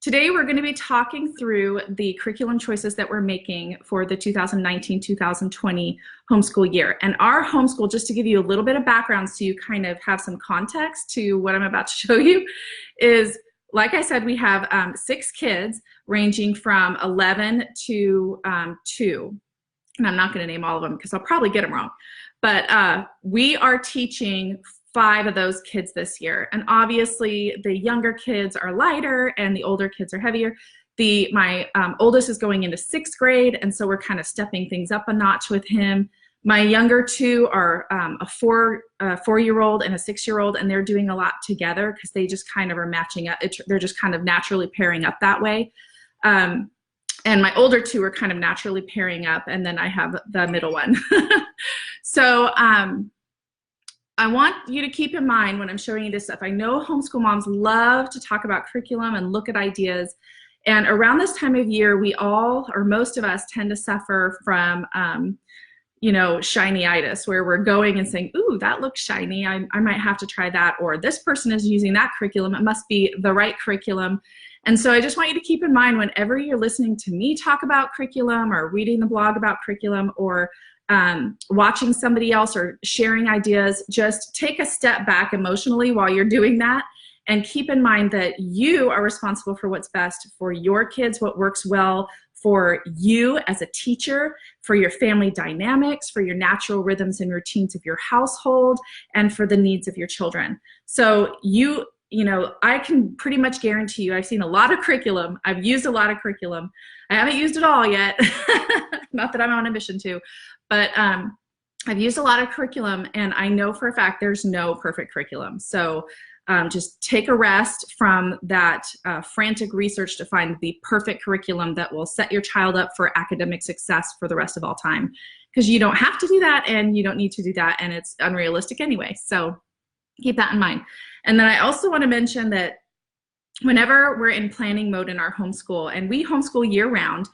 Today we're going to be talking through the curriculum choices that we're making for the 2019-2020 homeschool year. And our homeschool, just to give you a little bit of background so you kind of have some context to what I'm about to show you, is, like I said, we have 6 kids ranging from 11 to 2. And I'm not going to name all of them because I'll probably get them wrong. But we are teaching 5 of those kids this year. And obviously the younger kids are lighter and the older kids are heavier. My oldest is going into 6th grade, and so we're kind of stepping things up a notch with him. My younger 2 are a 4-year-old and a 6-year-old, and they're doing a lot together because they just kind of are matching up. They're just kind of naturally pairing up that way. And my older 2 are kind of naturally pairing up, and then I have the middle one. So I want you to keep in mind when I'm showing you this stuff, I know homeschool moms love to talk about curriculum and look at ideas. And around this time of year, we all, or most of us, tend to suffer from, shiny-itis, where we're going and saying, ooh, that looks shiny. I might have to try that. Or this person is using that curriculum. It must be the right curriculum. And so I just want you to keep in mind whenever you're listening to me talk about curriculum or reading the blog about curriculum or watching somebody else or sharing ideas, just take a step back emotionally while you're doing that and keep in mind that you are responsible for what's best for your kids, what works well for you as a teacher, for your family dynamics, for your natural rhythms and routines of your household, and for the needs of your children. So I can pretty much guarantee you, I've seen a lot of curriculum. I've used a lot of curriculum. I haven't used it all yet. Not that I'm on a mission to, but I've used a lot of curriculum, and I know for a fact there's no perfect curriculum. So just take a rest from that frantic research to find the perfect curriculum that will set your child up for academic success for the rest of all time. Because you don't have to do that, and you don't need to do that, and it's unrealistic anyway. So keep that in mind. And then I also want to mention that whenever we're in planning mode in our homeschool, and we homeschool year-round,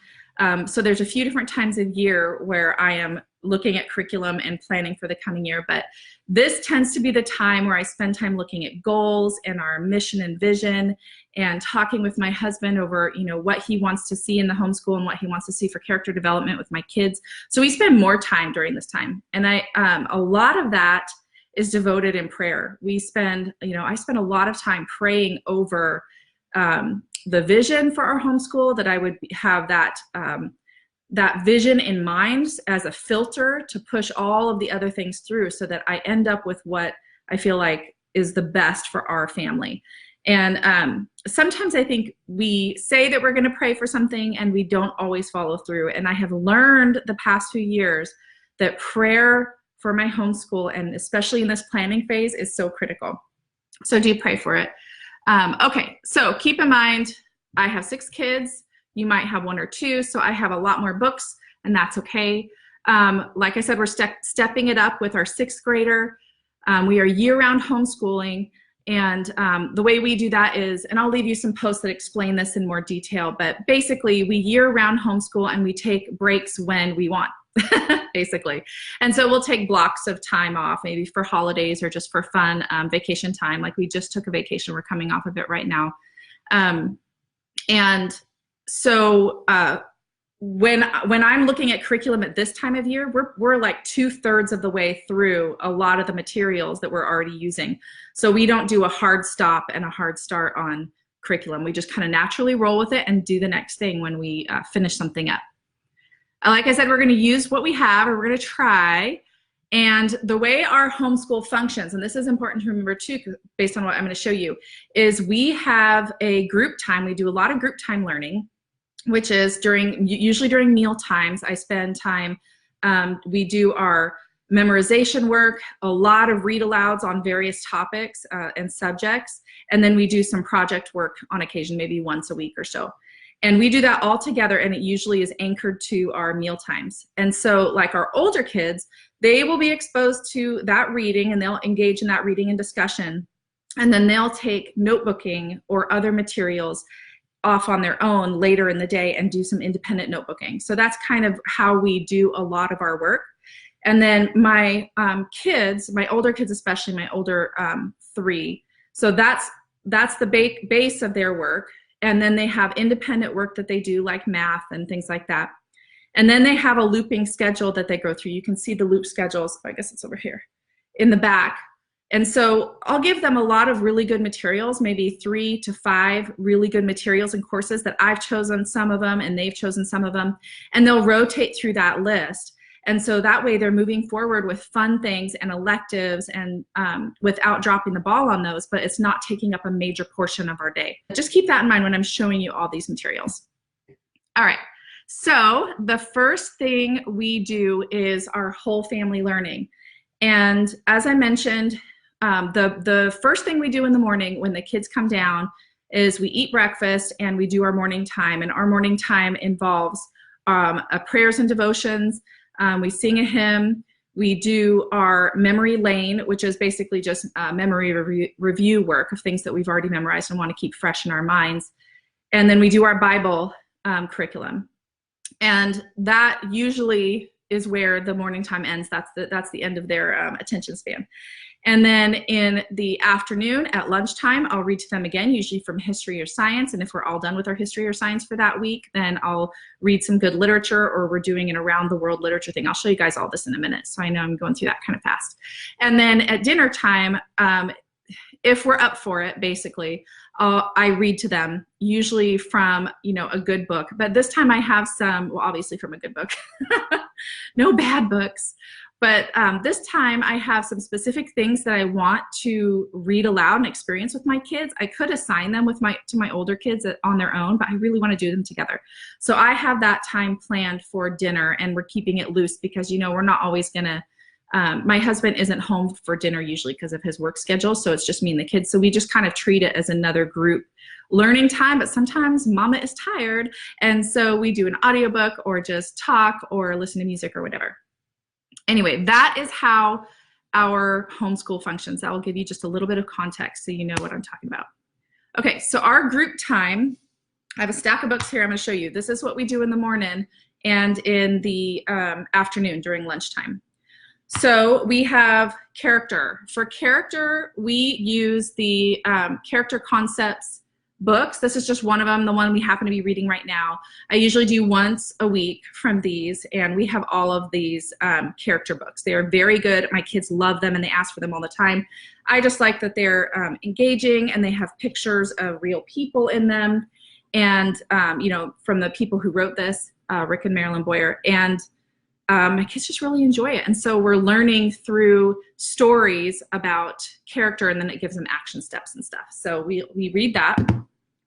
so there's a few different times of year where I am looking at curriculum and planning for the coming year, but this tends to be the time where I spend time looking at goals and our mission and vision and talking with my husband over, what he wants to see in the homeschool and what he wants to see for character development with my kids. So we spend more time during this time. And a lot of that is devoted in prayer. I spend a lot of time praying over the vision for our homeschool, that I would have that vision in mind as a filter to push all of the other things through so that I end up with what I feel like is the best for our family. And sometimes I think we say that we're going to pray for something and we don't always follow through. And I have learned the past few years that prayer for my homeschool, and especially in this planning phase, is so critical. So do pray for it. Okay, so keep in mind, I have 6 kids. You might have 1 or 2, so I have a lot more books, and that's okay. Like I said, we're stepping it up with our 6th grader. We are year-round homeschooling, and the way we do that is, and I'll leave you some posts that explain this in more detail, but basically we year-round homeschool and we take breaks when we want. Basically. And so we'll take blocks of time off, maybe for holidays or just for fun, vacation time. Like we just took a vacation. We're coming off of it right now. And so when I'm looking at curriculum at this time of year, we're like 2/3 of the way through a lot of the materials that we're already using. So we don't do a hard stop and a hard start on curriculum. We just kind of naturally roll with it and do the next thing when we finish something up. Like I said, we're going to use what we have, or we're going to try. And the way our homeschool functions, and this is important to remember too, based on what I'm going to show you, is we have a group time. We do a lot of group time learning, which is usually during meal times. I spend time, we do our memorization work, a lot of read-alouds on various topics and subjects, and then we do some project work on occasion, maybe once a week or so. And we do that all together, and it usually is anchored to our meal times. And so like our older kids, they will be exposed to that reading, and they'll engage in that reading and discussion. And then they'll take notebooking or other materials off on their own later in the day and do some independent notebooking. So that's kind of how we do a lot of our work. And then my kids, my older kids especially, my older 3, so that's the base of their work. and then they have independent work that they do like math and things like that. And then they have a looping schedule that they go through. You can see the loop schedules, I guess it's over here, in the back. And so I'll give them a lot of really good materials, maybe 3 to 5 really good materials and courses that I've chosen some of them and they've chosen some of them, and they'll rotate through that list. And so that way they're moving forward with fun things and electives and without dropping the ball on those, but it's not taking up a major portion of our day. Just keep that in mind when I'm showing you all these materials. All right, so the first thing we do is our whole family learning. And as I mentioned, the first thing we do in the morning when the kids come down is we eat breakfast and we do our morning time. And our morning time involves prayers and devotions. We sing a hymn. We do our memory lane, which is basically just memory review work of things that we've already memorized and want to keep fresh in our minds. And then we do our Bible curriculum. And that usually is where the morning time ends. That's the end of their attention span. And then in the afternoon at lunchtime, I'll read to them again, usually from history or science. And if we're all done with our history or science for that week, then I'll read some good literature, or we're doing an around the world literature thing. I'll show you guys all this in a minute. So I know I'm going through that kind of fast. And then at dinner time, if we're up for it, basically, I read to them, usually from, a good book. But this time I have some, well, obviously from a good book. No bad books. But this time I have some specific things that I want to read aloud and experience with my kids. I could assign them to my older kids on their own, but I really want to do them together. So I have that time planned for dinner, and we're keeping it loose because, we're not always going to, my husband isn't home for dinner usually because of his work schedule. So it's just me and the kids. So we just kind of treat it as another group learning time, but sometimes mama is tired. And so we do an audiobook or just talk or listen to music or whatever. Anyway, that is how our homeschool functions. That will give you just a little bit of context so you know what I'm talking about. Okay, so our group time, I have a stack of books here I'm going to show you. This is what we do in the morning and in the afternoon during lunchtime. So we have character. For character, we use the character concepts books. This is just one of them, the one we happen to be reading right now. I usually do once a week from these, and we have all of these character books. They are very good. My kids love them, and they ask for them all the time. I just like that they're engaging, and they have pictures of real people in them, and from the people who wrote this, Rick and Marilyn Boyer, and my kids just really enjoy it. And so we're learning through stories about character, and then it gives them action steps and stuff. So we read that.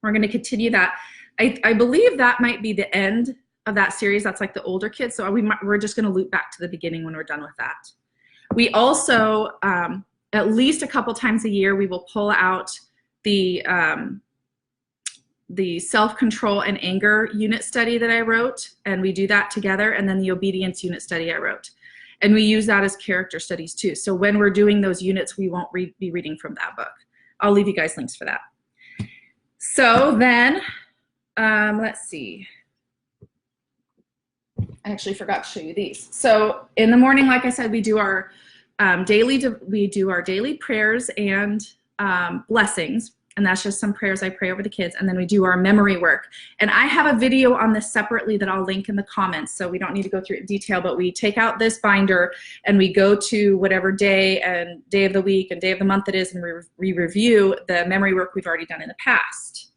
We're going to continue that. I believe that might be the end of that series. That's like the older kids. So we're just going to loop back to the beginning when we're done with that. We also, at least a couple times a year, we will pull out the self-control and anger unit study that I wrote, and we do that together, and then the obedience unit study I wrote. And we use that as character studies too. So when we're doing those units, we won't be reading from that book. I'll leave you guys links for that. So then, let's see. I actually forgot to show you these. So in the morning, like I said, we do our daily prayers and blessings. And that's just some prayers I pray over the kids. And then we do our memory work. And I have a video on this separately that I'll link in the comments, so we don't need to go through it in detail, but we take out this binder and we go to whatever day and day of the week and day of the month it is, and we review the memory work we've already done in the past.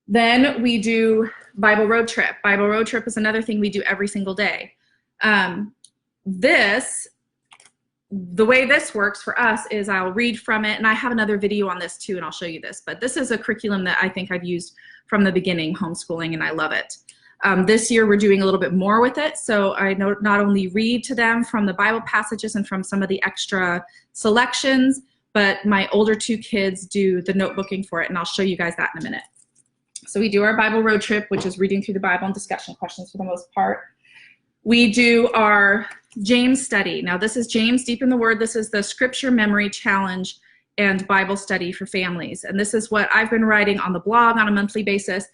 Then we do Bible road trip. Bible road trip is another thing we do every single day. The way this works for us is I'll read from it, and I have another video on this too, and I'll show you this, but this is a curriculum that I think I've used from the beginning, homeschooling, and I love it. This year we're doing a little bit more with it, so I not only read to them from the Bible passages and from some of the extra selections, but my older 2 kids do the notebooking for it, and I'll show you guys that in a minute. So we do our Bible road trip, which is reading through the Bible and discussion questions for the most part. We do our James study. Now this is James Deep in the Word. This is the Scripture Memory Challenge and Bible study for families. And this is what I've been writing on the blog on a monthly basis.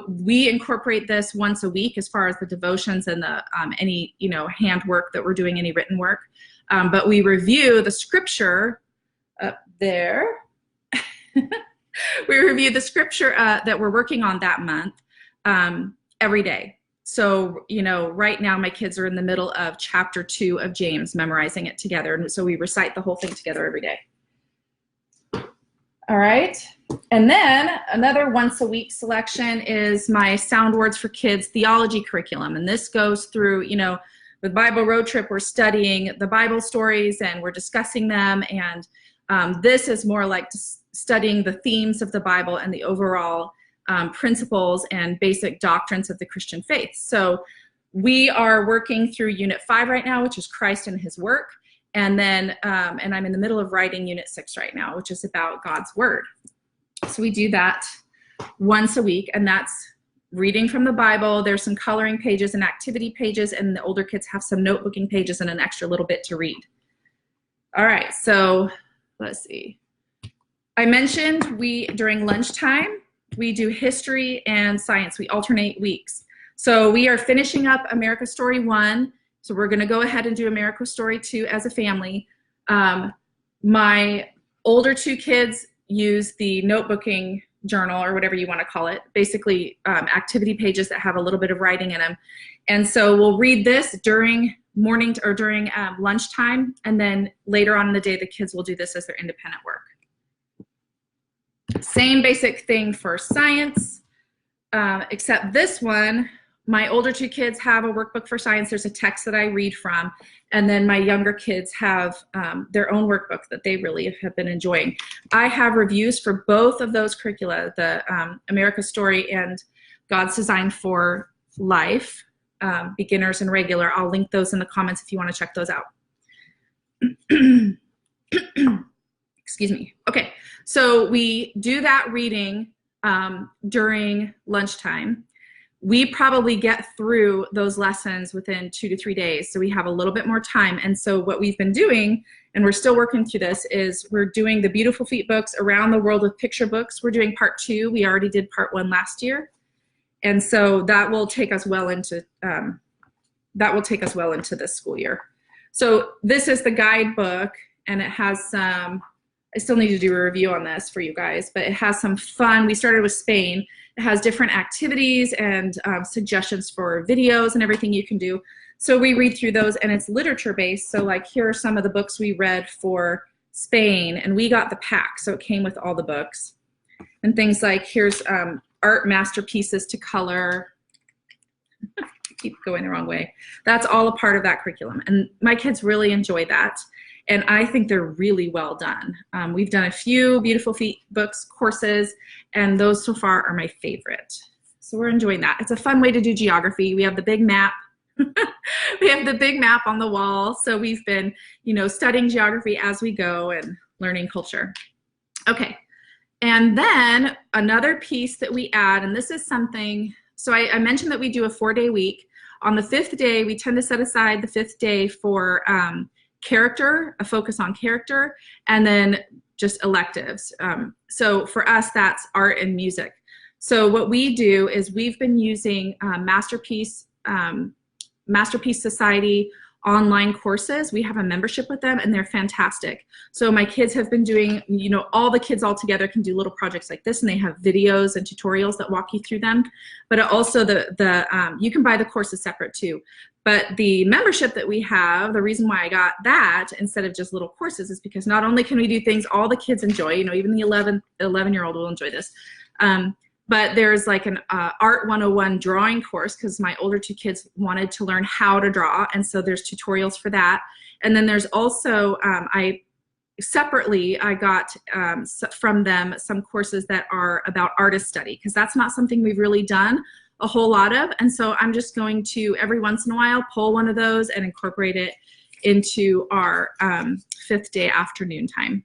We incorporate this once a week as far as the devotions and the any handwork that we're doing, any written work. But we review the Scripture up there. We we review the scripture that we're working on that month every day. So, you know, right now my kids are in the middle of chapter 2 of James, memorizing it together. And so we recite the whole thing together every day. All right. And then another once a week selection is my Sound Words for Kids theology curriculum. And this goes through, you know, with Bible Road Trip, we're studying the Bible stories and we're discussing them. And this is more like studying the themes of the Bible and the overall principles and basic doctrines of the Christian faith. So we are working through Unit 5 right now, which is Christ and His work. And then, and I'm in the middle of writing Unit 6 right now, which is about God's Word. So we do that once a week, and that's reading from the Bible. There's some coloring pages and activity pages, and the older kids have some notebooking pages and an extra little bit to read. All right, so let's see. I mentioned during lunchtime, we do history and science. We alternate weeks. So we are finishing up America Story 1. So we're going to go ahead and do America Story 2 as a family. My older 2 kids use the notebooking journal, or whatever you want to call it, basically activity pages that have a little bit of writing in them. And so we'll read this during morning or during lunchtime, and then later on in the day, the kids will do this as their independent work. Same basic thing for science, except this one, my older 2 kids have a workbook for science. There's a text that I read from, and then my younger kids have their own workbook that they really have been enjoying. I have reviews for both of those curricula, the America Story and God's Design for Life, beginners and regular. I'll link those in the comments if you want to check those out. Excuse me. Okay, so we do that reading during lunchtime. We probably get through those lessons within 2 to 3 days, so we have a little bit more time. And so what we've been doing, and we're still working through this, is we're doing the Beautiful Feet books, Around the World with Picture books. We're doing part 2. We already did part 1 last year, and so that will take us well into this school year. So this is the guidebook, and it has some. I still need to do a review on this for you guys, but it has some fun. We started with Spain. It has different activities and suggestions for videos and everything you can do. So we read through those, and it's literature-based. So like, here are some of the books we read for Spain, and we got the pack, so it came with all the books. And things like, here's art masterpieces to color. I keep going the wrong way. That's all a part of that curriculum, and my kids really enjoy that. And I think they're really well done. We've done a few Beautiful Feet books courses, and those so far are my favorite. So we're enjoying that. It's a fun way to do geography. We have the big map. We have the big map on the wall. So we've been, you know, studying geography as we go and learning culture. Okay, and then another piece that we add, and this is something, so I mentioned that we do a 4-day week. On the 5th day, we tend to set aside the 5th day for character, a focus on character, and then just electives. So for us, that's art and music. So what we do is we've been using Masterpiece Society online courses. We have a membership with them, and they're fantastic. So my kids have been doing, you know, all the kids all together can do little projects like this, and they have videos and tutorials that walk you through them. But also you can buy the courses separate too. But the membership that we have, the reason why I got that instead of just little courses is because not only can we do things all the kids enjoy, you know, even the 11-year-old will enjoy this, but there's like an Art 101 drawing course, because my older 2 kids wanted to learn how to draw, and so there's tutorials for that. And then there's also, I got from them some courses that are about artist study, because that's not something we've really done a whole lot of. And so I'm just going to, every once in a while, pull one of those and incorporate it into our 5th day afternoon time.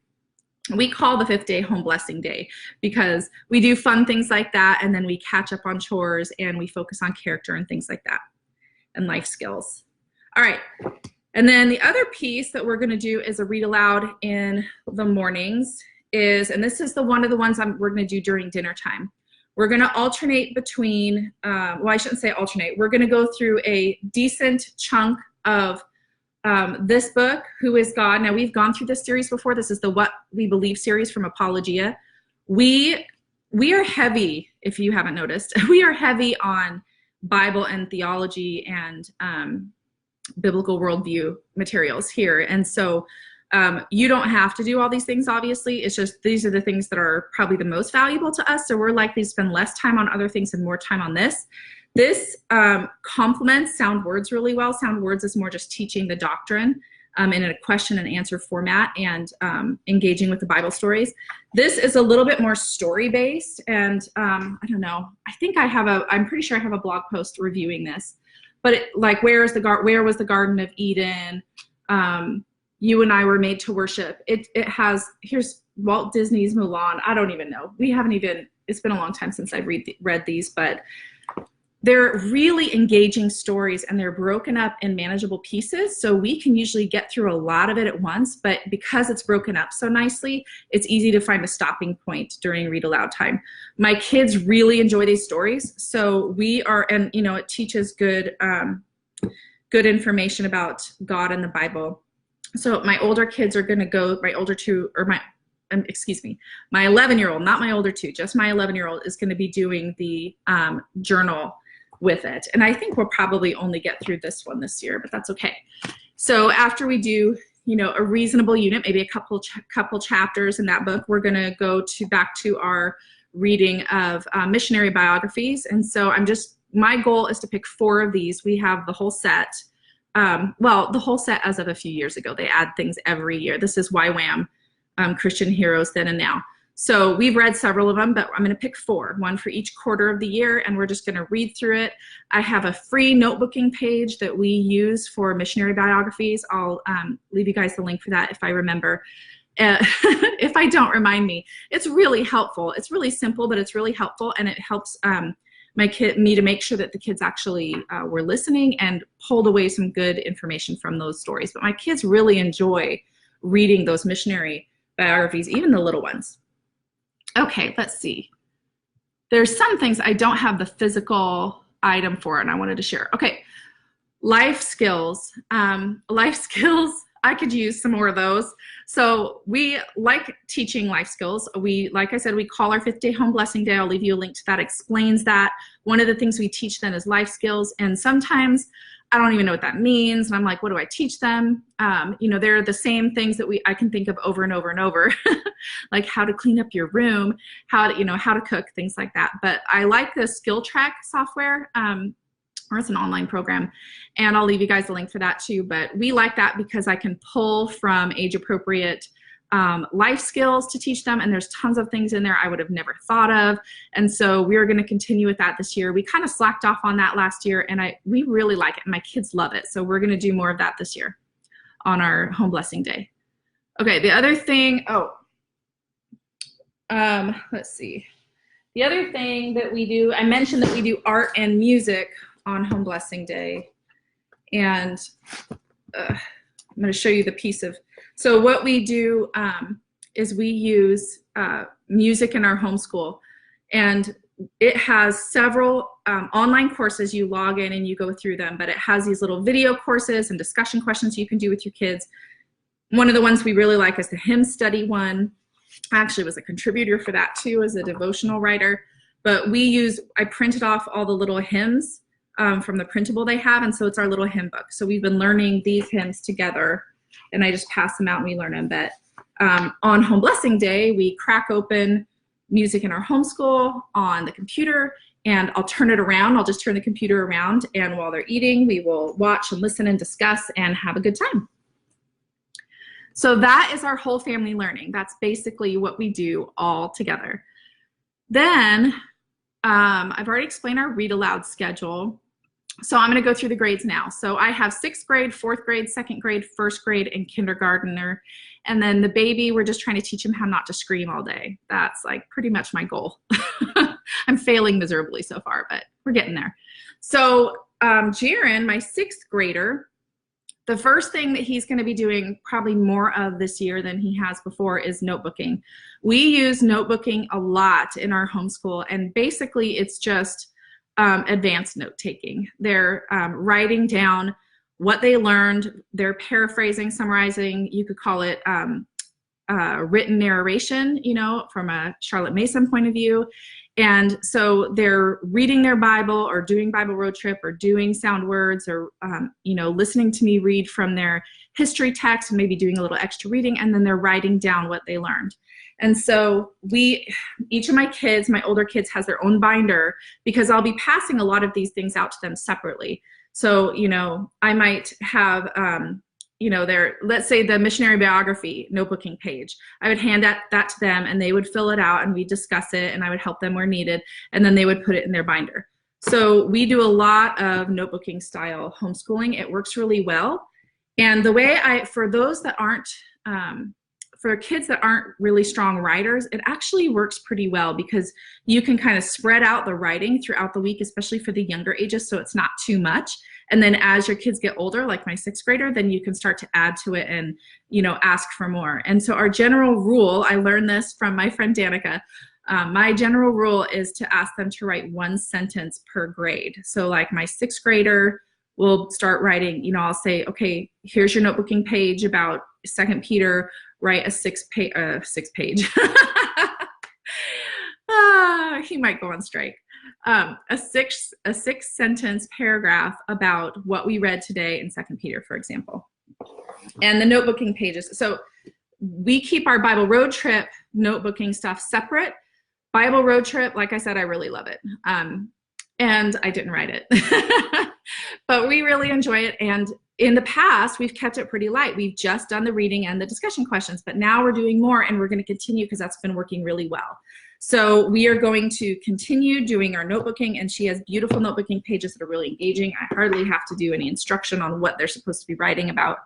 We call the 5th day Home Blessing Day, because we do fun things like that, and then we catch up on chores, and we focus on character and things like that, and life skills. All right, and then the other piece that we're going to do is a read aloud in the mornings and this is one of the ones we're going to do during dinner time. We're going to alternate between, well, I shouldn't say alternate. We're going to go through a decent chunk of this book, Who is God? Now, we've gone through this series before. This is the What We Believe series from Apologia. We we are heavy, if you haven't noticed, we are heavy on Bible and theology and biblical worldview materials here. And so you don't have to do all these things, obviously. It's just these are the things that are probably the most valuable to us. So we're likely to spend less time on other things and more time on this. This complements Sound Words really well. Sound Words is more just teaching the doctrine in a question and answer format and engaging with the Bible stories. This is a little bit more story based, and I don't know. I'm pretty sure I have a blog post reviewing this. But like, where was the Garden of Eden? You and I were made to worship. Here's Walt Disney's Mulan. I don't even know. It's been a long time since I've read these, but they're really engaging stories, and they're broken up in manageable pieces. So we can usually get through a lot of it at once, but because it's broken up so nicely, it's easy to find a stopping point during read aloud time. My kids really enjoy these stories. So and it teaches good information about God and the Bible. So my older kids are going to go, my 11-year-old, not my older two, just my 11-year-old is going to be doing the journal with it. And I think we'll probably only get through this one this year, but that's okay. So after we do, a reasonable unit, maybe a couple chapters in that book, we're going to go back to our reading of missionary biographies. And so my goal is to pick 4 of these. We have the whole set. The whole set as of a few years ago. They add things every year. This is YWAM, Christian Heroes Then and Now. So we've read several of them, but I'm going to pick 4, one for each quarter of the year, and we're just going to read through it. I have a free notebooking page that we use for missionary biographies. I'll leave you guys the link for that if I remember. If I don't, remind me. It's really helpful. It's really simple, but it's really helpful, and it helps me to make sure that the kids actually were listening and pulled away some good information from those stories. But my kids really enjoy reading those missionary biographies, even the little ones. Okay, let's see. There's some things I don't have the physical item for, and I wanted to share. Okay, life skills. Life skills, I could use some more of those. So we like teaching life skills. Like I said, we call our 5th day Home Blessing Day. I'll leave you a link to that, explains that. One of the things we teach them is life skills, and sometimes I don't even know what that means, and I'm like, what do I teach them? They're the same things that I can think of over and over and over, like how to clean up your room, how to cook, things like that. But I like the Skill Track software, or it's an online program, and I'll leave you guys a link for that too. But we like that because I can pull from age-appropriate life skills to teach them, and there's tons of things in there I would have never thought of. And so we're going to continue with that this year. We kind of slacked off on that last year, and we really like it, and my kids love it. So we're going to do more of that this year on our Home Blessing Day. Okay, the other thing, let's see. The other thing that we do, I mentioned that we do art and music on Home Blessing Day, and I'm going to show you the piece of. So what we do is we use music in our homeschool, and it has several online courses. You log in and you go through them, but it has these little video courses and discussion questions you can do with your kids. One of the ones we really like is the hymn study one. I actually was a contributor for that too as a devotional writer, but I printed off all the little hymns from the printable they have, and so it's our little hymn book. So we've been learning these hymns together, and I just pass them out and we learn them. But on Home Blessing Day, we crack open music in our homeschool on the computer, and I'll turn it around. I'll just turn the computer around, and while they're eating, we will watch and listen and discuss and have a good time. So that is our whole family learning. That's basically what we do all together. Then I've already explained our read aloud schedule. So I'm going to go through the grades now. So I have 6th grade, 4th grade, 2nd grade, 1st grade, and kindergartner. And then the baby, we're just trying to teach him how not to scream all day. That's like pretty much my goal. I'm failing miserably so far, but we're getting there. So Jaron, my 6th grader, the first thing that he's going to be doing probably more of this year than he has before is notebooking. We use notebooking a lot in our homeschool, and basically it's just advanced note-taking. They're writing down what they learned. They're paraphrasing, summarizing. You could call it written narration, you know, from a Charlotte Mason point of view. And so they're reading their Bible or doing Bible road trip or doing sound words or, you know, listening to me read from their history text and maybe doing a little extra reading, and then they're writing down what they learned. And so each of my kids, my older kids, has their own binder because I'll be passing a lot of these things out to them separately. So, you know, I might have, you know, let's say the missionary biography notebooking page. I would hand that to them and they would fill it out and we'd discuss it and I would help them where needed, and then they would put it in their binder. So we do a lot of notebooking style homeschooling. It works really well. And the way for those that aren't, for kids that aren't really strong writers, it actually works pretty well because you can kind of spread out the writing throughout the week, especially for the younger ages, so it's not too much. And then as your kids get older, like my 6th grader, then you can start to add to it and, you know, ask for more. And so our general rule, I learned this from my friend Danica, my general rule is to ask them to write 1 sentence per grade. So like my 6th grader will start writing, you know, I'll say, okay, here's your notebooking page about 2 Peter, write a 6-page. He might go on strike. A 6-sentence paragraph about what we read today in 2 Peter, for example. And the notebooking pages. So we keep our Bible road trip notebooking stuff separate. Bible road trip, like I said, I really love it. And I didn't write it, but we really enjoy it. And in the past, we've kept it pretty light. We've just done the reading and the discussion questions, but now we're doing more and we're going to continue because that's been working really well. So we are going to continue doing our notebooking, and she has beautiful notebooking pages that are really engaging. I hardly have to do any instruction on what they're supposed to be writing about.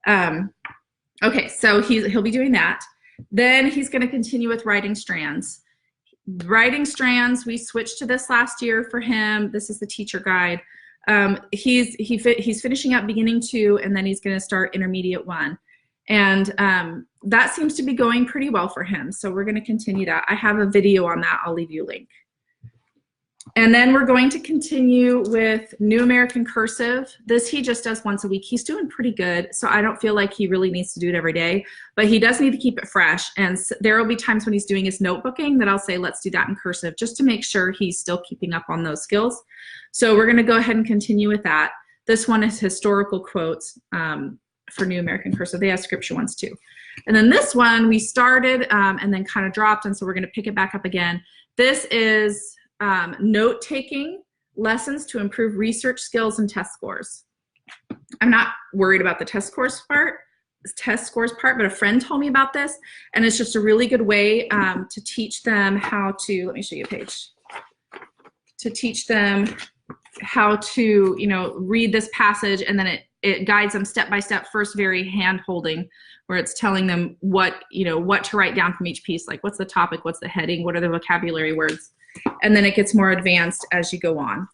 Okay, so he'll be doing that. Then he's going to continue with writing strands. Writing strands, we switched to this last year for him. This is the teacher guide. He's finishing up beginning 2, and then he's going to start intermediate 1. And that seems to be going pretty well for him. So we're going to continue that. I have a video on that. I'll leave you a link. And then we're going to continue with New American Cursive. This he just does once a week. He's doing pretty good, so I don't feel like he really needs to do it every day, but he does need to keep it fresh. And there will be times when he's doing his notebooking that I'll say, let's do that in cursive, just to make sure he's still keeping up on those skills. So we're gonna go ahead and continue with that. This one is historical quotes for New American Cursive. They have scripture ones too. And then this one we started and then kind of dropped, and so we're gonna pick it back up again. This is note-taking lessons to improve research skills and test scores. I'm not worried about the test scores part, but a friend told me about this, and it's just a really good way to teach them how to, let me show you a page, to teach them how to, you know, read this passage, and then it guides them step by step, first very hand holding, where it's telling them what, you know, what to write down from each piece, like what's the topic, what's the heading, what are the vocabulary words, and then it gets more advanced as you go on.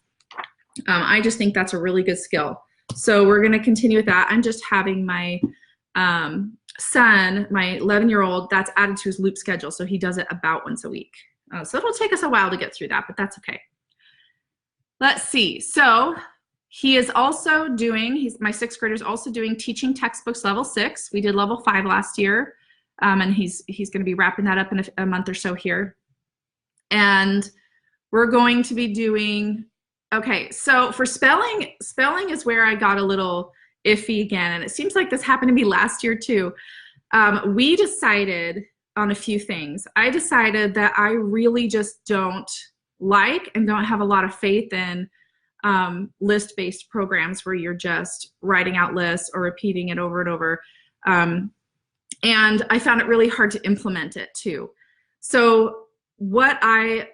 I just think that's a really good skill. So we're going to continue with that. I'm just having my son, my 11-year-old, that's added to his loop schedule, so he does it about once a week. So it'll take us a while to get through that, but that's okay. Let's see. So he is also doing, my 6th grader is also doing teaching textbooks level 6. We did level 5 last year, and he's going to be wrapping that up in a month or so here. And we're going to be doing, okay, so for spelling is where I got a little iffy again, and it seems like this happened to me last year too. We decided on a few things. I decided that I really just don't like and don't have a lot of faith in list-based programs where you're just writing out lists or repeating it over and over. And I found it really hard to implement it too. So what I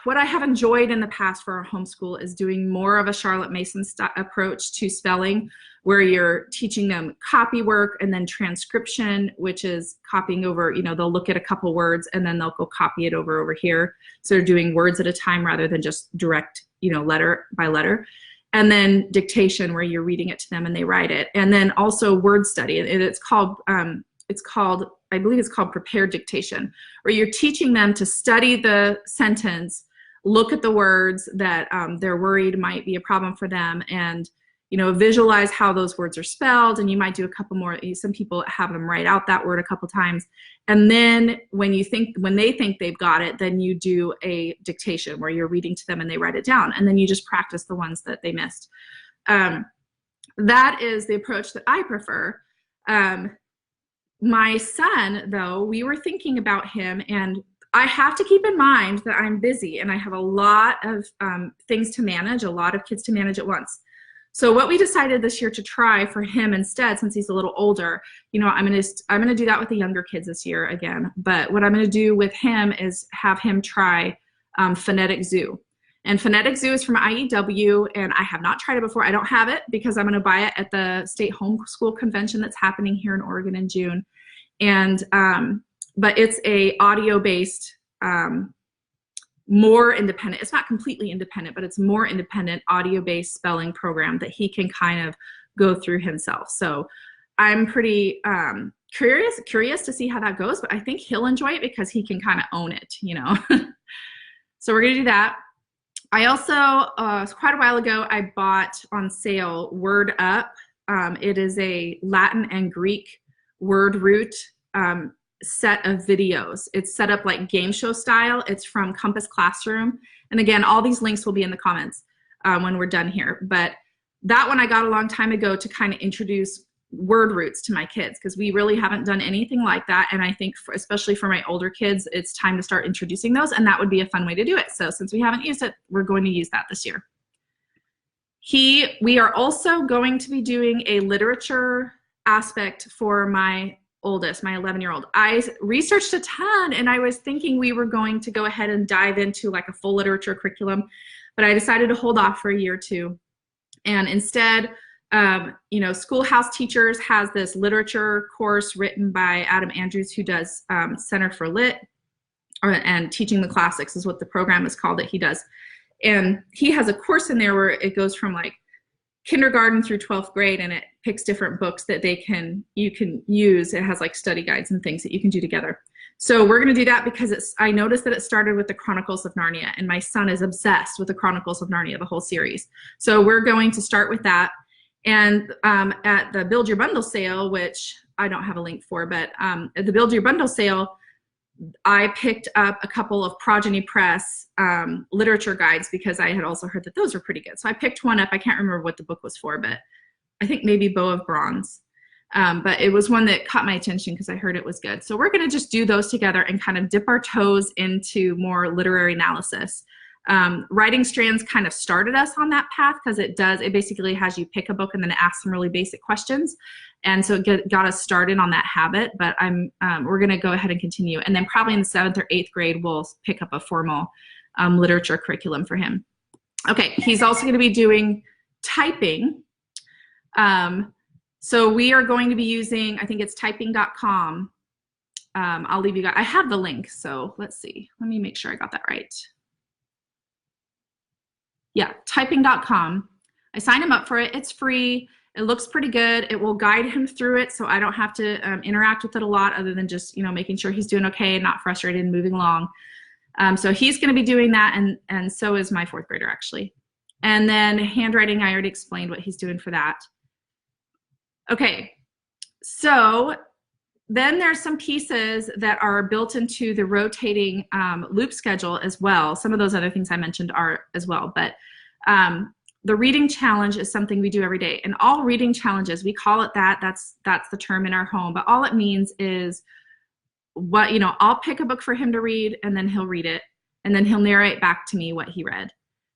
have enjoyed in the past for our homeschool is doing more of a Charlotte Mason approach to spelling, where you're teaching them copy work and then transcription, which is copying over, you know, they'll look at a couple words and then they'll go copy it over here. So they're doing words at a time rather than just direct, you know, letter by letter. And then dictation, where you're reading it to them and they write it. And then also word study. It's called, I believe it's called prepared dictation, where you're teaching them to study the sentence, look at the words that they're worried might be a problem for them, and visualize how those words are spelled, and you might do a couple more. Some people have them write out that word a couple times. And then when they think they've got it, then you do a dictation where you're reading to them and they write it down. And then you just practice the ones that they missed. That is the approach that I prefer. My son, though, we were thinking about him, and I have to keep in mind that I'm busy and I have a lot of things to manage, a lot of kids to manage at once. So what we decided this year to try for him instead, since he's a little older, I'm gonna do that with the younger kids this year again. But what I'm gonna do with him is have him try Phonetic Zoo. And Phonetic Zoo is from IEW, and I have not tried it before. I don't have it because I'm gonna buy it at the state homeschool convention that's happening here in Oregon in June. And but it's a audio-based, more independent, it's not completely independent, but it's more independent audio-based spelling program that he can kind of go through himself. So I'm pretty curious to see how that goes, but I think he'll enjoy it because he can kind of own it, So we're gonna do that. I also, quite a while ago, I bought on sale Word Up. It is a Latin and Greek word root set of videos. It's set up like game show style. It's from Compass Classroom. And again, all these links will be in the comments when we're done here. But that one I got a long time ago to kind of introduce word roots to my kids, because we really haven't done anything like that. And I think especially for my older kids, it's time to start introducing those, and that would be a fun way to do it. So since we haven't used it, we're going to use that this year. We are also going to be doing a literature aspect for my oldest, my 11-year-old. I researched a ton, and I was thinking we were going to go ahead and dive into like a full literature curriculum, but I decided to hold off for a year or two. And instead, Schoolhouse Teachers has this literature course written by Adam Andrews, who does Center for Lit, and Teaching the Classics is what the program is called that he does. And he has a course in there where it goes from like kindergarten through 12th grade, and it picks different books that you can use. It has like study guides and things that you can do together. So we're going to do that because I noticed that it started with the Chronicles of Narnia, and my son is obsessed with the Chronicles of Narnia, the whole series. So we're going to start with that. And at the Build Your Bundle sale, which I don't have a link for, but at the Build Your Bundle sale, I picked up a couple of Progeny Press literature guides because I had also heard that those were pretty good. So I picked one up. I can't remember what the book was for, but I think maybe Bow of Bronze. But it was one that caught my attention because I heard it was good. So we're going to just do those together and kind of dip our toes into more literary analysis. Writing Strands kind of started us on that path because it basically has you pick a book and then ask some really basic questions. And so it got us started on that habit, but we're going to go ahead and continue. And then probably in the 7th or 8th grade, we'll pick up a formal literature curriculum for him. Okay, he's also going to be doing typing. So we are going to be using, I think it's typing.com. I'll leave you guys, I have the link, so let's see. Let me make sure I got that right. Yeah, typing.com. I signed him up for it. It's free. It looks pretty good. It will guide him through it, so I don't have to interact with it a lot other than just, making sure he's doing okay and not frustrated and moving along. So he's going to be doing that, and so is my 4th grader, actually. And then handwriting, I already explained what he's doing for that. Okay, so then there's some pieces that are built into the rotating loop schedule as well. Some of those other things I mentioned are as well, but the reading challenge is something we do every day. And all reading challenges, we call it that, that's the term in our home, but all it means is I'll pick a book for him to read, and then he'll read it, and then he'll narrate back to me what he read.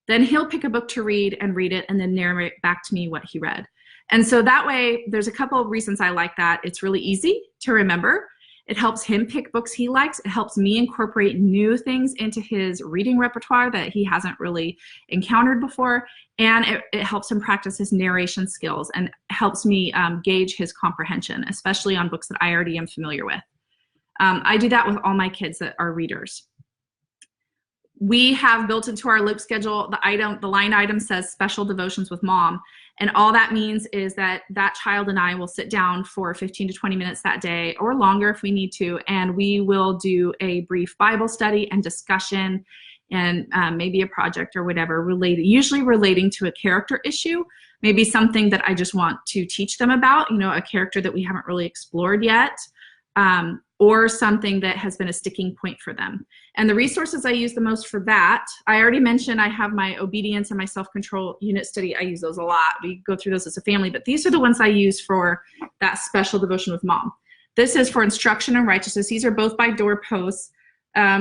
Then he'll pick a book to read and read it, and then narrate back to me what he read. And so that way, there's a couple of reasons I like that. It's really easy to remember. It helps him pick books he likes. It helps me incorporate new things into his reading repertoire that he hasn't really encountered before. And it helps him practice his narration skills and helps me gauge his comprehension, especially on books that I already am familiar with. I do that with all my kids that are readers. We have built into our loop schedule, the line item says special devotions with mom. And all that means is that that child and I will sit down for 15 to 20 minutes that day, or longer if we need to, and we will do a brief Bible study and discussion and maybe a project or whatever usually relating to a character issue, maybe something that I just want to teach them about, you know, a character that we haven't really explored yet, or something that has been a sticking point for them. And the resources I use the most for that, I already mentioned I have my obedience and my self-control unit study. I use those a lot. We go through those as a family, but these are the ones I use for that special devotion with mom. This is for instruction and righteousness. These are both by doorposts.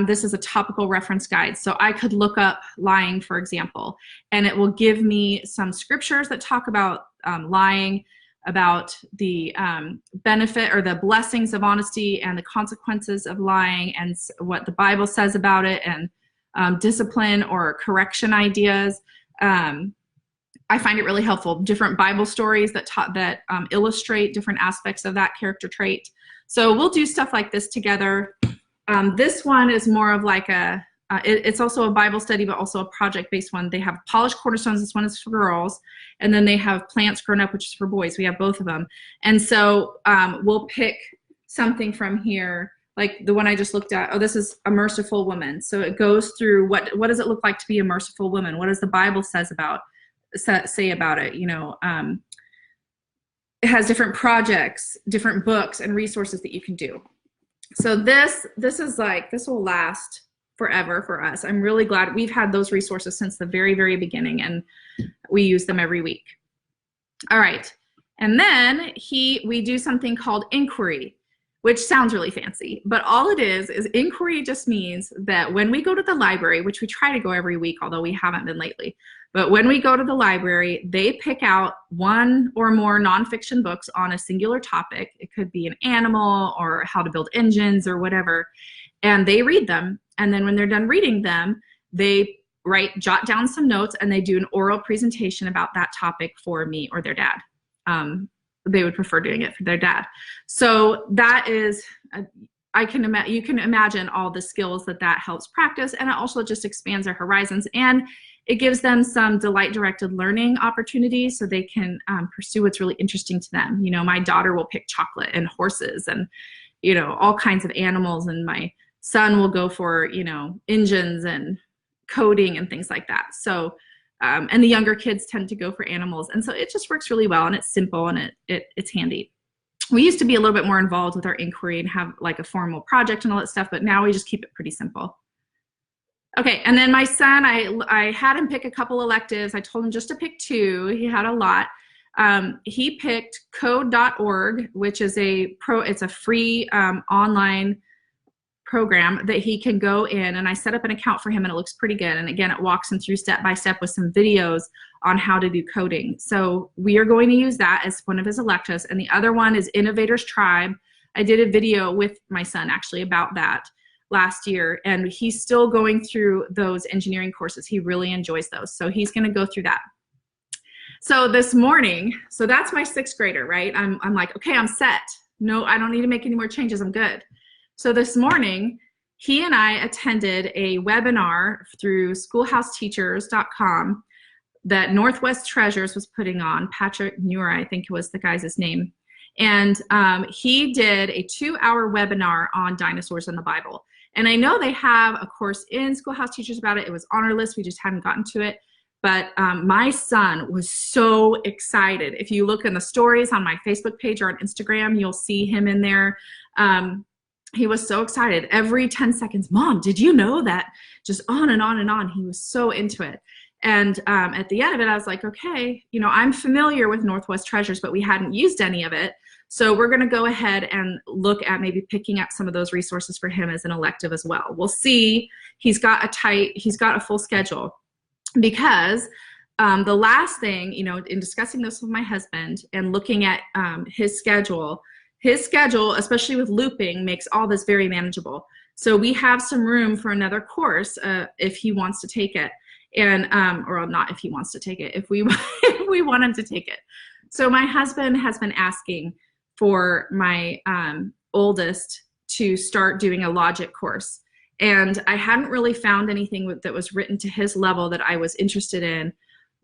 This is a topical reference guide. So I could look up lying, for example, and it will give me some scriptures that talk about lying, about the benefit or the blessings of honesty and the consequences of lying, and what the Bible says about it, and discipline or correction ideas. I find it really helpful. Different Bible stories that illustrate different aspects of that character trait. So we'll do stuff like this together. This one is more of like it's also a Bible study, but also a project-based one. They have Polished Cornerstones. This one is for girls. And then they have Plants Grown Up, which is for boys. We have both of them. And so we'll pick something from here, like the one I just looked at. Oh, this is a merciful woman. So it goes through what does it look like to be a merciful woman? What does the Bible say about it? You know, it has different projects, different books and resources that you can do. So this is like, this will last forever for us. I'm really glad we've had those resources since the very, very beginning, and we use them every week. All right. And then we do something called inquiry, which sounds really fancy, but all it is inquiry just means that when we go to the library, which we try to go every week, although we haven't been lately, but when we go to the library, they pick out one or more nonfiction books on a singular topic. It could be an animal or how to build engines or whatever, and they read them. And then when they're done reading them, they jot down some notes, and they do an oral presentation about that topic for me or their dad. They would prefer doing it for their dad. So that is, you can imagine all the skills that helps practice, and it also just expands their horizons, and it gives them some delight-directed learning opportunities so they can pursue what's really interesting to them. You know, my daughter will pick chocolate and horses and, you know, all kinds of animals, and my son will go for, you know, engines and coding and things like that. So, and the younger kids tend to go for animals. And so it just works really well, and it's simple, and it's handy. We used to be a little bit more involved with our inquiry and have like a formal project and all that stuff, but now we just keep it pretty simple. Okay, and then my son, I had him pick a couple electives. I told him just to pick 2. He had a lot. He picked code.org, which is it's a free online program that he can go in, and I set up an account for him, and it looks pretty good. And again, it walks him through step by step with some videos on how to do coding. So we are going to use that as one of his electives. And the other one is Innovators Tribe. I did a video with my son actually about that last year, and he's still going through those engineering courses. He really enjoys those. So he's going to go through that. So this morning, so that's my 6th grader, right? I'm like, okay, I'm set. No, I don't need to make any more changes. I'm good. So this morning, he and I attended a webinar through schoolhouseteachers.com that Northwest Treasures was putting on. Patrick Nura, I think was the guy's name. And he did a 2-hour webinar on dinosaurs in the Bible. And I know they have a course in Schoolhouse Teachers about it. It was on our list. We just hadn't gotten to it. But my son was so excited. If you look in the stories on my Facebook page or on Instagram, you'll see him in there. He was so excited. Every 10 seconds, Mom, did you know that? Just on and on and on. He was so into it. And at the end of it, I was like, okay, you know, I'm familiar with Northwest Treasures, but we hadn't used any of it. So we're going to go ahead and look at maybe picking up some of those resources for him as an elective as well. We'll see. He's got a full schedule, because the last thing, you know, in discussing this with my husband and looking at his schedule, especially with looping, makes all this very manageable. So we have some room for another course if he wants to take it. And or not if he wants to take it, if we if we want him to take it. So my husband has been asking for my oldest to start doing a logic course, and I hadn't really found anything that was written to his level that I was interested in.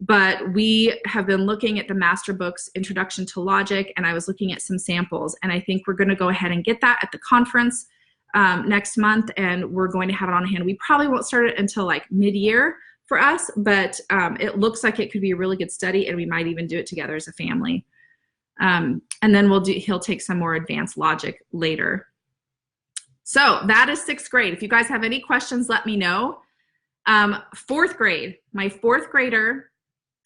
But we have been looking at the master books, Introduction to Logic, and I was looking at some samples, and I think we're going to go ahead and get that at the conference. next month, and we're going to have it on hand. We probably won't start it until like mid-year for us, but it looks like it could be a really good study, and we might even do it together as a family. And then he'll take some more advanced logic later. So that is 6th grade. If you guys have any questions, let me know. 4th grade, my 4th grader,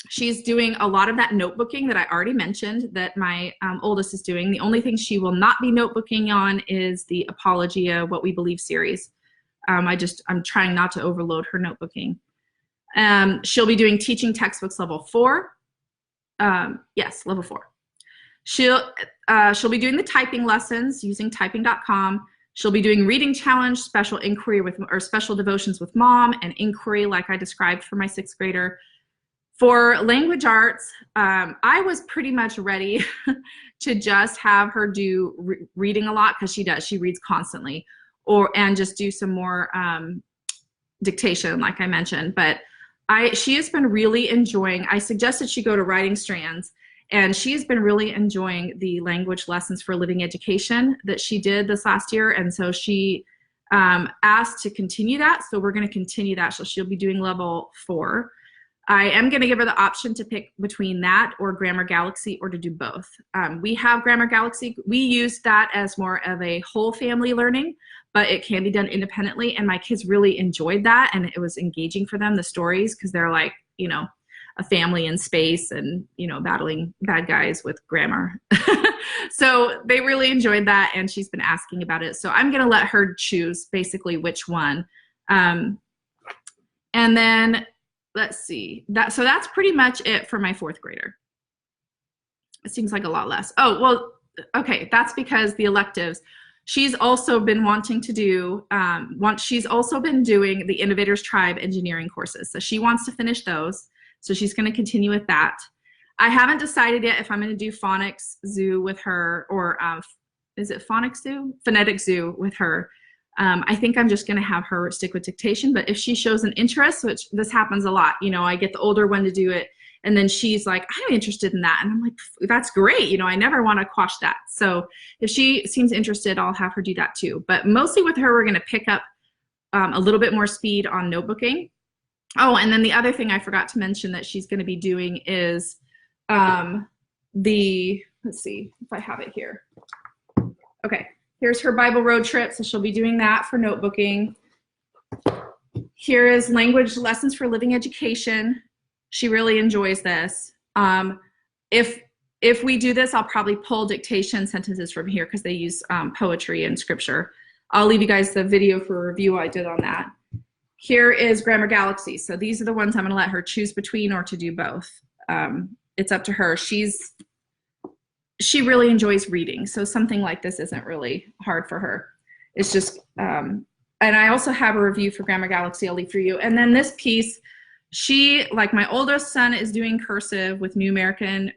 she's doing a lot of that notebooking that I already mentioned that my oldest is doing. The only thing she will not be notebooking on is the Apologia, What We Believe series. I'm trying not to overload her notebooking. She'll be doing teaching textbooks level 4. Yes, level 4. She'll be doing the typing lessons using typing.com. She'll be doing reading challenge, special inquiry or special devotions with mom, and inquiry like I described for my 6th grader. For language arts, I was pretty much ready to just have her do reading a lot, because she does. She reads constantly, and just do some more dictation like I mentioned. But she has been really enjoying, I suggested she go to Writing Strands, and she's been really enjoying the language lessons for living education that she did this last year. And so she asked to continue that. So we're going to continue that. So she'll be doing level 4. I am going to give her the option to pick between that or Grammar Galaxy, or to do both. We have Grammar Galaxy. We use that as more of a whole family learning, but it can be done independently. And my kids really enjoyed that. And it was engaging for them, the stories, because they're like, you know, a family in space and, you know, battling bad guys with grammar. So they really enjoyed that, and she's been asking about it. So I'm going to let her choose basically which one. And then let's see, so that's pretty much it for my 4th grader. It seems like a lot less. Oh, well, okay, that's because the electives, she's also been wanting to do, she's also been doing the Innovators Tribe engineering courses. So she wants to finish those. So she's going to continue with that. I haven't decided yet if I'm going to do Phonics Zoo with her, or is it Phonics Zoo? Phonetic Zoo with her. I think I'm just going to have her stick with dictation, but if she shows an interest, which this happens a lot, you know, I get the older one to do it, and then she's like, I'm interested in that. And I'm like, that's great. You know, I never want to quash that. So if she seems interested, I'll have her do that too. But mostly with her, we're going to pick up a little bit more speed on notebooking. Oh, and then the other thing I forgot to mention that she's going to be doing is let's see if I have it here. Okay, here's her Bible road trip. So she'll be doing that for notebooking. Here is language lessons for living education. She really enjoys this. If we do this, I'll probably pull dictation sentences from here, because they use poetry and scripture. I'll leave you guys the video for review I did on that. Here is Grammar Galaxy. So these are the ones I'm going to let her choose between, or to do both. It's up to her. She really enjoys reading, so something like this isn't really hard for her. It's just, and I also have a review for Grammar Galaxy I'll leave for you. And then this piece, she, like my oldest son, is doing cursive with New American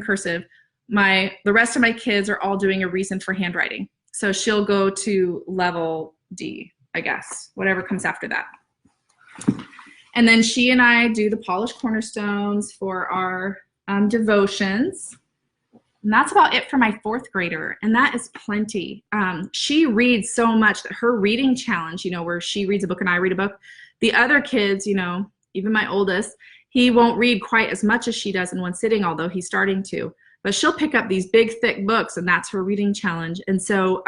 Cursive. The rest of my kids are all doing a reason for handwriting. So she'll go to level D, I guess, whatever comes after that. And then she and I do the polished cornerstones for our devotions. And that's about it for my 4th grader, and that is plenty. She reads so much that her reading challenge, you know, where she reads a book and I read a book, the other kids, you know, even my oldest, he won't read quite as much as she does in one sitting, although he's starting to. But she'll pick up these big, thick books, and that's her reading challenge. And so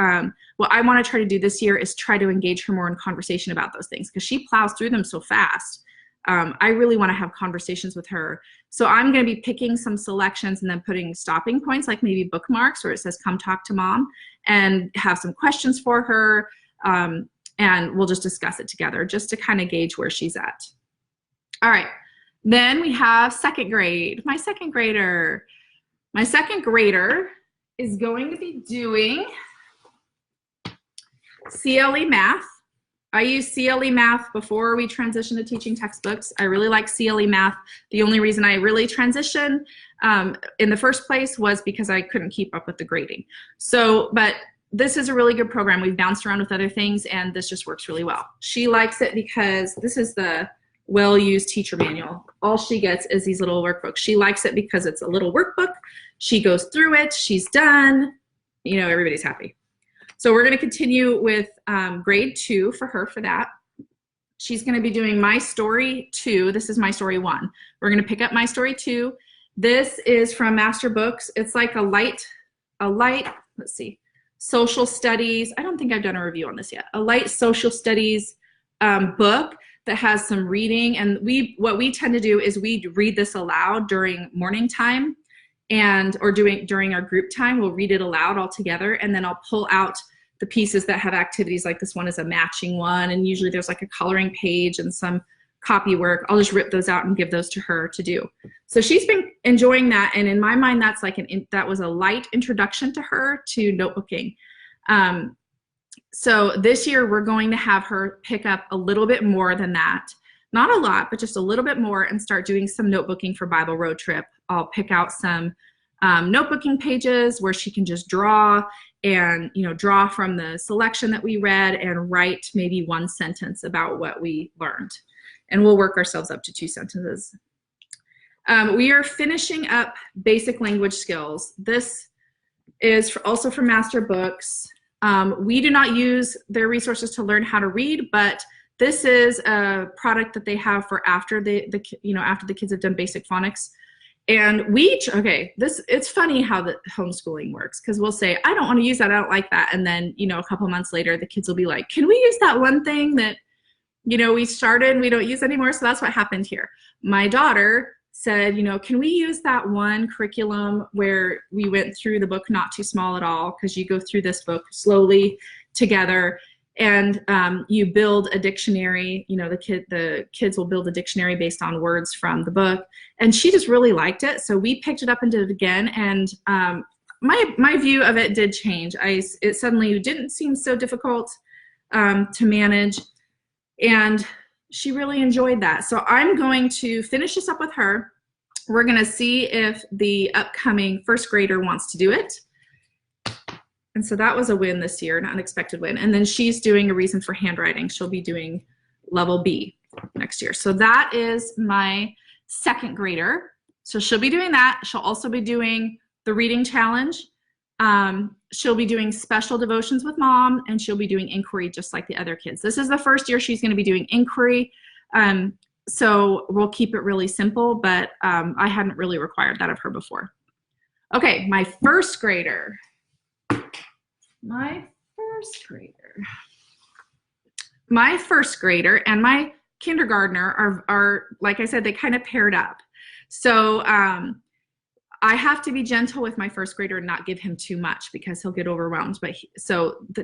what I want to try to do this year is try to engage her more in conversation about those things, because she plows through them so fast. I really want to have conversations with her. So I'm going to be picking some selections and then putting stopping points, like maybe bookmarks where it says, come talk to mom, and have some questions for her. And we'll just discuss it together just to kind of gauge where she's at. All right. Then we have 2nd grade, my 2nd grader. My 2nd grader is going to be doing CLE Math. I used CLE Math before we transitioned to teaching textbooks. I really like CLE Math. The only reason I really transitioned in the first place was because I couldn't keep up with the grading. So, but this is a really good program. We've bounced around with other things, and this just works really well. She likes it because this is the well-used teacher manual. All she gets is these little workbooks. She likes it because it's a little workbook. She goes through it. She's done. You know, everybody's happy. So we're going to continue with grade 2 for her for that. She's going to be doing My Story 2. This is My Story 1. We're going to pick up My Story 2. This is from Master Books. It's like a light, let's see, social studies. I don't think I've done a review on this yet. A light social studies book that has some reading. And what we tend to do is we read this aloud during morning time or during our group time. We'll read it aloud all together, and then I'll pull out the pieces that have activities. Like this one is a matching one, and usually there's like a coloring page and some copy work. I'll just rip those out and give those to her to do. So she's been enjoying that, and in my mind that's like that was a light introduction to her to notebooking. So this year we're going to have her pick up a little bit more than that. Not a lot, but just a little bit more, and start doing some notebooking for Bible Road Trip. I'll pick out some notebooking pages where she can just draw and draw from the selection that we read and write maybe one sentence about what we learned. And we'll work ourselves up to 2 sentences. We are finishing up basic language skills. This is also from Master Books. We do not use their resources to learn how to read, but this is a product that they have for after after the kids have done basic phonics. And it's funny how the homeschooling works, because we'll say, I don't want to use that, I don't like that. And then, a couple months later, the kids will be like, can we use that one thing that, we started and we don't use anymore? So that's what happened here. My daughter said, can we use that one curriculum where we went through the book Not Too Small at All, because you go through this book slowly together, and you build a dictionary. The kids will build a dictionary based on words from the book, and she just really liked it. So we picked it up and did it again, and my view of it did change. It suddenly didn't seem so difficult to manage, and she really enjoyed that. So I'm going to finish this up with her. We're going to see if the upcoming first grader wants to do it. And so that was a win this year, an unexpected win. And then she's doing a reason for handwriting. She'll be doing level B next year. So that is my second grader. So she'll be doing that. She'll also be doing the reading challenge. She'll be doing special devotions with mom, and she'll be doing inquiry just like the other kids. This is the first year she's going to be doing inquiry. So we'll keep it really simple, but I hadn't really required that of her before. Okay, my first grader. My first grader and my kindergartner are like I said, they kind of paired up. So I have to be gentle with my first grader and not give him too much, because he'll get overwhelmed.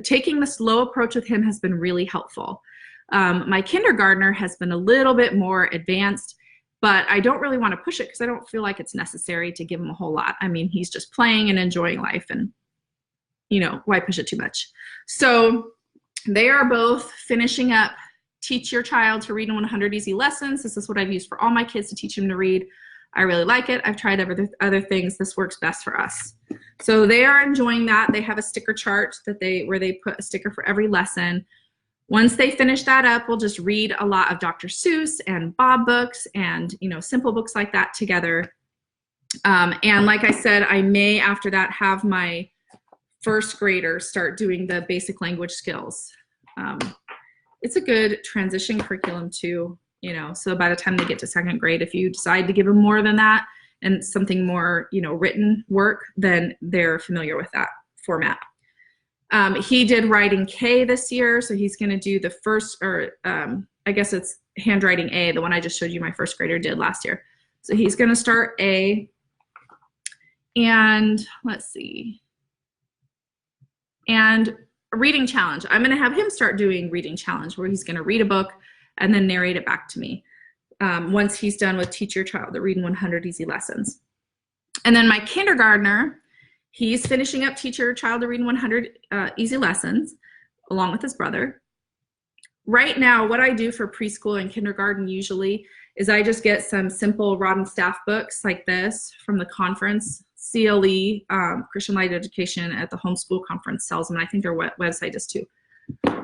Taking the slow approach with him has been really helpful. My kindergartner has been a little bit more advanced, but I don't really want to push it because I don't feel like it's necessary to give him a whole lot. I mean, he's just playing and enjoying life, and why push it too much? So they are both finishing up Teach Your Child to Read in 100 Easy Lessons. This is what I've used for all my kids to teach them to read. I really like it. I've tried other things. This works best for us. So they are enjoying that. They have a sticker chart where they put a sticker for every lesson. Once they finish that up, we'll just read a lot of Dr. Seuss and Bob books and simple books like that together. And like I said, I may after that have my first graders start doing the basic language skills. It's a good transition curriculum too, so by the time they get to second grade, if you decide to give them more than that and something more, written work, then they're familiar with that format. He did writing K this year, so he's going to do the first, I guess it's handwriting A, the one I just showed you my first grader did last year. So he's going to start A, and let's see. And a reading challenge. I'm going to have him start doing reading challenge, where he's going to read a book and then narrate it back to me once he's done with Teach Your Child to Read in 100 Easy Lessons. And then my kindergartner, he's finishing up Teach Your Child to Read in 100 Easy Lessons along with his brother. Right now, what I do for preschool and kindergarten usually is I just get some simple Rod and Staff books like this from the conference. CLE, Christian Light Education at the Homeschool Conference sells them, and I think their website does too.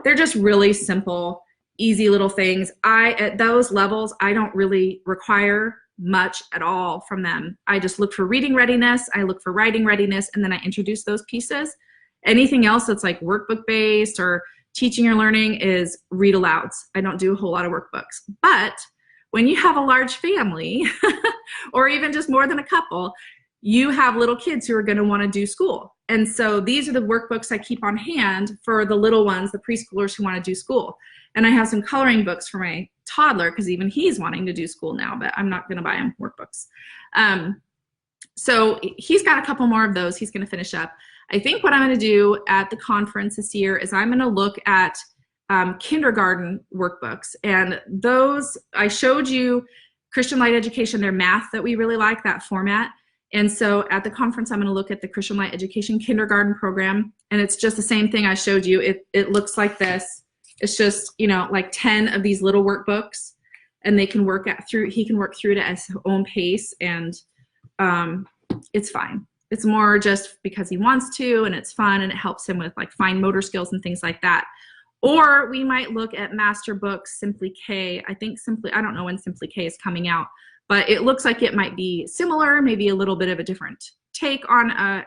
They're just really simple, easy little things. At those levels, I don't really require much at all from them. I just look for reading readiness, I look for writing readiness, and then I introduce those pieces. Anything else that's like workbook based or teaching or learning is read alouds. I don't do a whole lot of workbooks. But when you have a large family or even just more than a couple, you have little kids who are going to want to do school. And so these are the workbooks I keep on hand for the little ones, the preschoolers who want to do school. And I have some coloring books for my toddler because even he's wanting to do school now, but I'm not going to buy him workbooks. So he's got a couple more of those he's going to finish up. I think what I'm going to do at the conference this year is I'm going to look at kindergarten workbooks. And those, I showed you Christian Light Education, their math that we really like, that format. And so at the conference, I'm going to look at the Christian Light Education kindergarten program. And it's just the same thing I showed you. It looks like this. It's just, you know, like 10 of these little workbooks, and they can work through, he can work through it at his own pace, and it's fine. It's more just because he wants to, and it's fun, and it helps him with like fine motor skills and things like that. Or we might look at Master Books Simply K. I think I don't know when Simply K is coming out, but it looks like it might be similar, maybe a little bit of a different take on a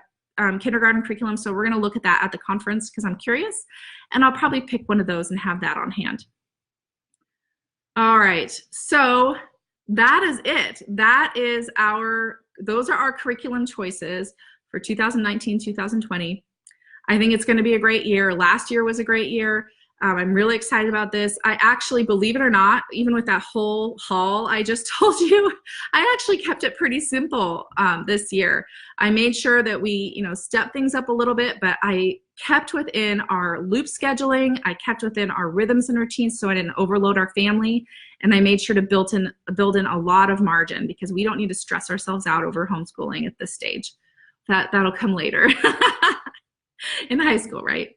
kindergarten curriculum. So we're going to look at that at the conference because I'm curious, and I'll probably pick one of those and have that on hand. All right, so that is it. Those are our curriculum choices for 2019-2020. I think it's going to be a great year. Last year was a great year. I'm really excited about this. I actually, believe it or not, even with that whole haul I just told you, I actually kept it pretty simple this year. I made sure that we, you know, stepped things up a little bit, but I kept within our loop scheduling. I kept within our rhythms and routines so I didn't overload our family. And I made sure to build in a lot of margin because we don't need to stress ourselves out over homeschooling at this stage. That'll come later in high school, right?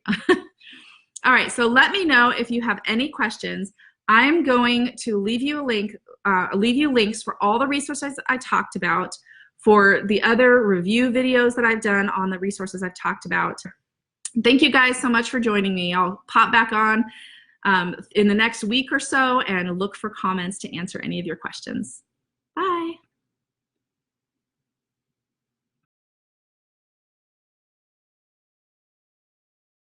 All right, so let me know if you have any questions. I'm going to leave you a link, leave you links for all the resources I talked about, for the other review videos that I've done on the resources I've talked about. Thank you guys so much for joining me. I'll pop back on in the next week or so and look for comments to answer any of your questions.